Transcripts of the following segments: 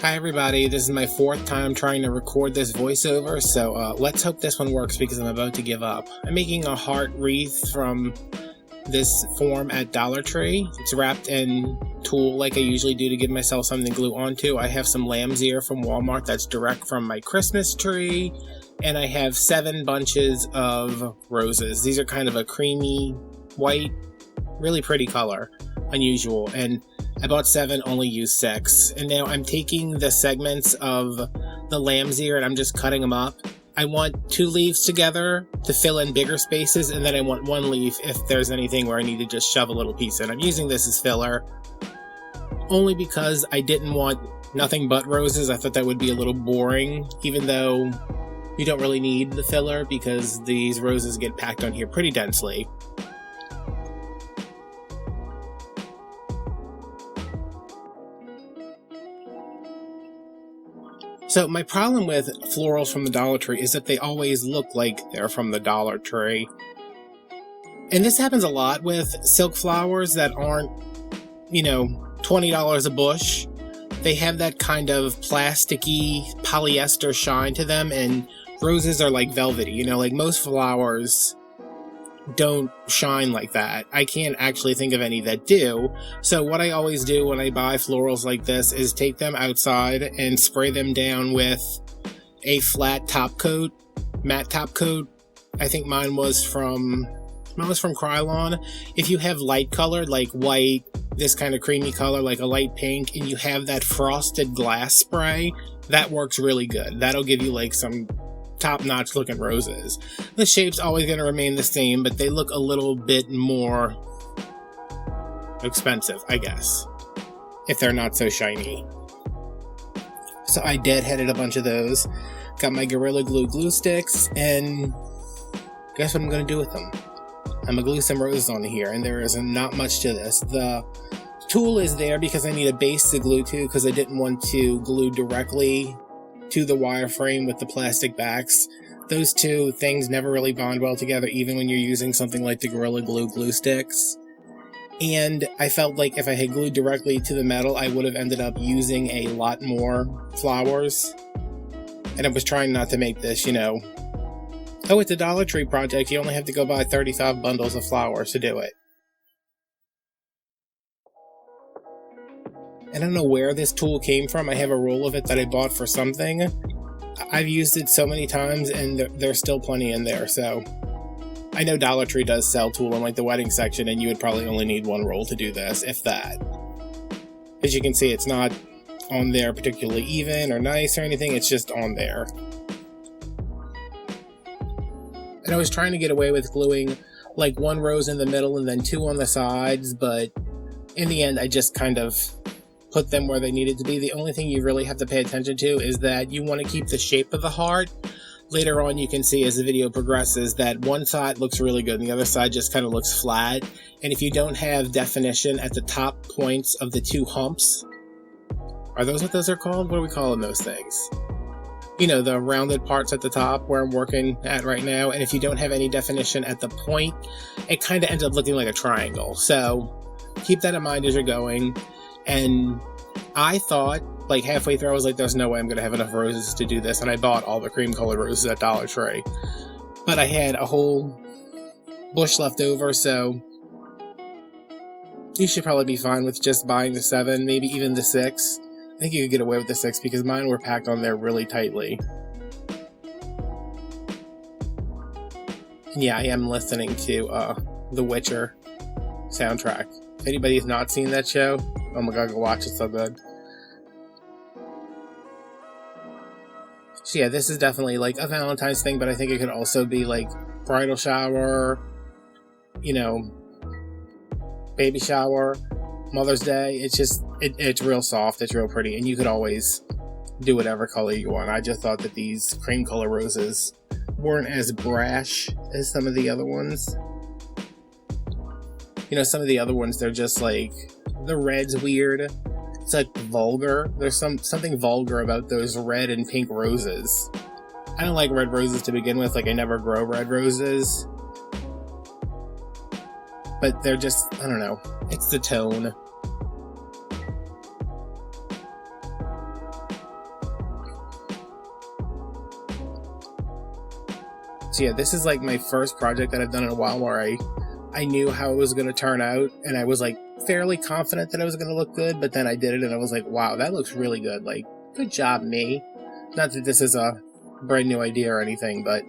Hi everybody, this is my 4th time trying to record this voiceover, so let's hope this one works because I'm about to give up. I'm making a heart wreath from this form at Dollar Tree. It's wrapped in tulle like I usually do to give myself something to glue onto. I have some lamb's ear from Walmart that's direct from my Christmas tree, and I have 7 bunches of roses. These are kind of a creamy white, really pretty color, unusual, and I bought 7, only used 6. And now I'm taking the segments of the lamb's ear and I'm just cutting them up. I want 2 leaves together to fill in bigger spaces, and then I want 1 leaf if there's anything where I need to just shove a little piece in. I'm using this as filler, only because I didn't want nothing but roses. I thought that would be a little boring, even though you don't really need the filler because these roses get packed on here pretty densely. So my problem with florals from the Dollar Tree is that they always look like they're from the Dollar Tree. And this happens a lot with silk flowers that aren't, $20 a bush. They have that kind of plasticky polyester shine to them, and roses are like velvety, like most flowers don't shine like that. I can't actually think of any that do. So what I always do when I buy florals like this is take them outside and spray them down with a flat top coat, matte top coat. I think mine was from Krylon. If you have light colored like white, this kind of creamy color like a light pink, and you have that frosted glass spray, that works really good. That'll give you like some top-notch looking roses. The shape's always going to remain the same, but they look a little bit more expensive, I guess, if they're not so shiny. So I deadheaded a bunch of those, got my Gorilla Glue sticks, and guess what I'm going to do with them? I'm going to glue some roses on here, and there is not much to this. The tulle is there because I need a base to glue to, because I didn't want to glue directly to the wireframe with the plastic backs. Those 2 things never really bond well together, even when you're using something like the Gorilla Glue sticks. And I felt like if I had glued directly to the metal, I would have ended up using a lot more flowers. And I was trying not to make this, oh, it's a Dollar Tree project, you only have to go buy 35 bundles of flowers to do it. I don't know where this tulle came from. I have a roll of it that I bought for something. I've used it so many times and there's still plenty in there, so I know Dollar Tree does sell tulle in like the wedding section, and you would probably only need 1 roll to do this, if that. As you can see, it's not on there particularly even or nice or anything, it's just on there. And I was trying to get away with gluing like 1 rose in the middle and then 2 on the sides, but in the end I just kind of put them where they needed to be. The only thing you really have to pay attention to is that you want to keep the shape of the heart. Later on you can see as the video progresses that one side looks really good and the other side just kind of looks flat. And if you don't have definition at the top points of the 2 humps, are those what those are called? What are we calling those things? The rounded parts at the top where I'm working at right now. And if you don't have any definition at the point, it kind of ends up looking like a triangle. So keep that in mind as you're going. And I thought, like halfway through, I was like, there's no way I'm going to have enough roses to do this. And I bought all the cream colored roses at Dollar Tree. But I had a whole bush left over, so you should probably be fine with just buying the 7, maybe even the 6. I think you could get away with the 6 because mine were packed on there really tightly. And yeah, I am listening to The Witcher soundtrack. If anybody's not seen that show, oh my god, go watch it, so good. So yeah, this is definitely like a Valentine's thing, but I think it could also be like bridal shower, baby shower, Mother's Day. It's real soft, it's real pretty, and you could always do whatever color you want. I just thought that these cream color roses weren't as brash as some of the other ones. Some of the other ones, they're just like, the red's weird. It's like vulgar. There's something vulgar about those red and pink roses. I don't like red roses to begin with, like I never grow red roses. But they're just, I don't know, it's the tone. So yeah, this is like my first project that I've done in a while where I knew how it was going to turn out, and I was like fairly confident that it was going to look good, but then I did it and I was like, wow, that looks really good. Like, good job, me. Not that this is a brand new idea or anything, but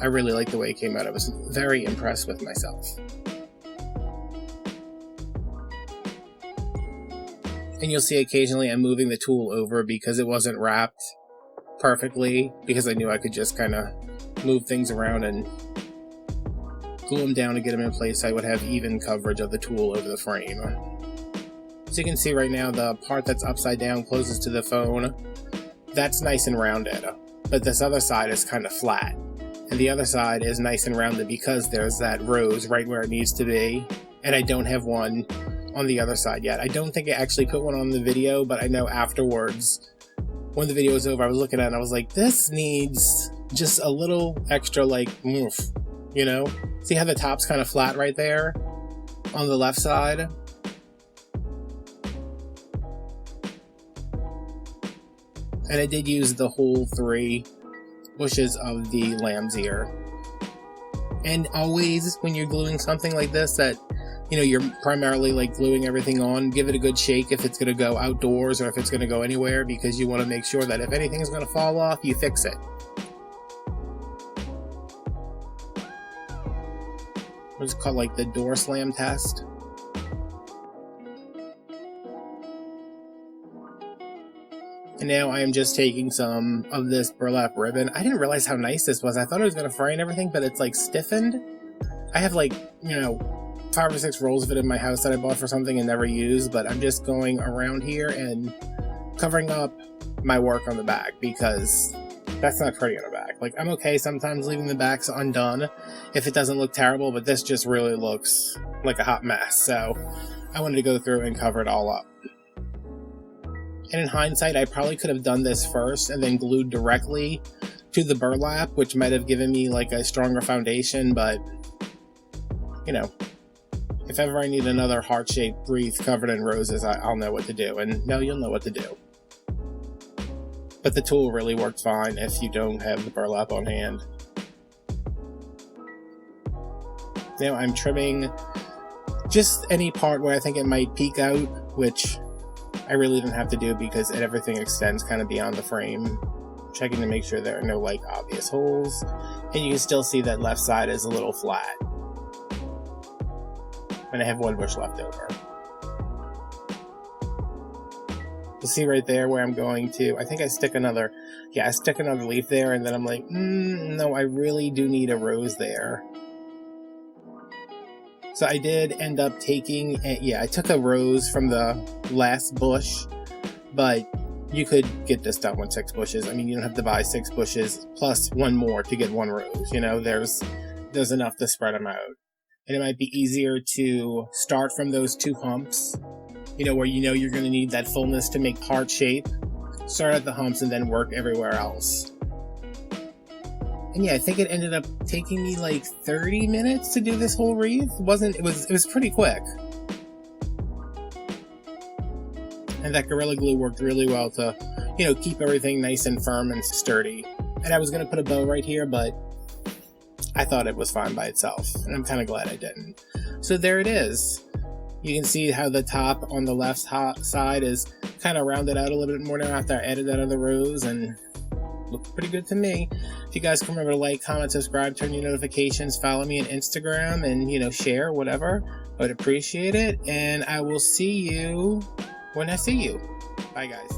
I really liked the way it came out. I was very impressed with myself. And you'll see occasionally I'm moving the tool over because it wasn't wrapped perfectly, because I knew I could just kind of move things around and glue them down to get them in place so I would have even coverage of the tool over the frame. So you can see right now the part that's upside down closest to the phone, that's nice and rounded, but this other side is kind of flat. And the other side is nice and rounded because there's that rose right where it needs to be, and I don't have one on the other side yet. I don't think I actually put one on the video, but I know afterwards, when the video was over, I was looking at it and I was like, this needs just a little extra, like, oomph, you know? See how the top's kind of flat right there on the left side? And I did use the whole 3 bushes of the lamb's ear. And always, when you're gluing something like this that, you know, you're primarily like gluing everything on, give it a good shake if it's going to go outdoors or if it's going to go anywhere, because you want to make sure that if anything's going to fall off, you fix it. It's called like the door slam test. And now I am just taking some of this burlap ribbon. I didn't realize how nice this was. I thought it was going to fray and everything, but it's like stiffened. I have like, you know, 5 or 6 rolls of it in my house that I bought for something and never used, but I'm just going around here and covering up my work on the back because that's not pretty on the back. Like, I'm okay sometimes leaving the backs undone if it doesn't look terrible, but this just really looks like a hot mess. So I wanted to go through and cover it all up. And in hindsight, I probably could have done this first and then glued directly to the burlap, which might have given me like a stronger foundation, but you know, if ever I need another heart-shaped wreath covered in roses, I'll know what to do, and now you'll know what to do. But the tool really works fine if you don't have the burlap on hand. Now I'm trimming just any part where I think it might peek out, which I really didn't have to do because everything extends kind of beyond the frame. Checking to make sure there are no like obvious holes, and you can still see that left side is a little flat. And I have 1 bush left over. You see right there where I'm going to, I think I stick another leaf there, and then I'm like, no, I really do need a rose there. So I did end up taking, I took a rose from the last bush, but you could get this done with 6 bushes. I mean, you don't have to buy 6 bushes plus 1 more to get 1 rose. You know, there's enough to spread them out. And it might be easier to start from those 2 humps, you know, where you know you're going to need that fullness to make heart shape. Start at the humps and then work everywhere else. And yeah, I think it ended up taking me like 30 minutes to do this whole wreath. It was pretty quick. And that Gorilla Glue worked really well to, you know, keep everything nice and firm and sturdy. And I was going to put a bow right here, but I thought it was fine by itself, and I'm kind of glad I didn't. So there it is. You can see how the top on the left side is kind of rounded out a little bit more now after I added that other rose, and looks pretty good to me. If you guys can remember to like, comment, subscribe, turn your notifications, follow me on Instagram, and, you know, share, whatever. I would appreciate it, and I will see you when I see you. Bye, guys.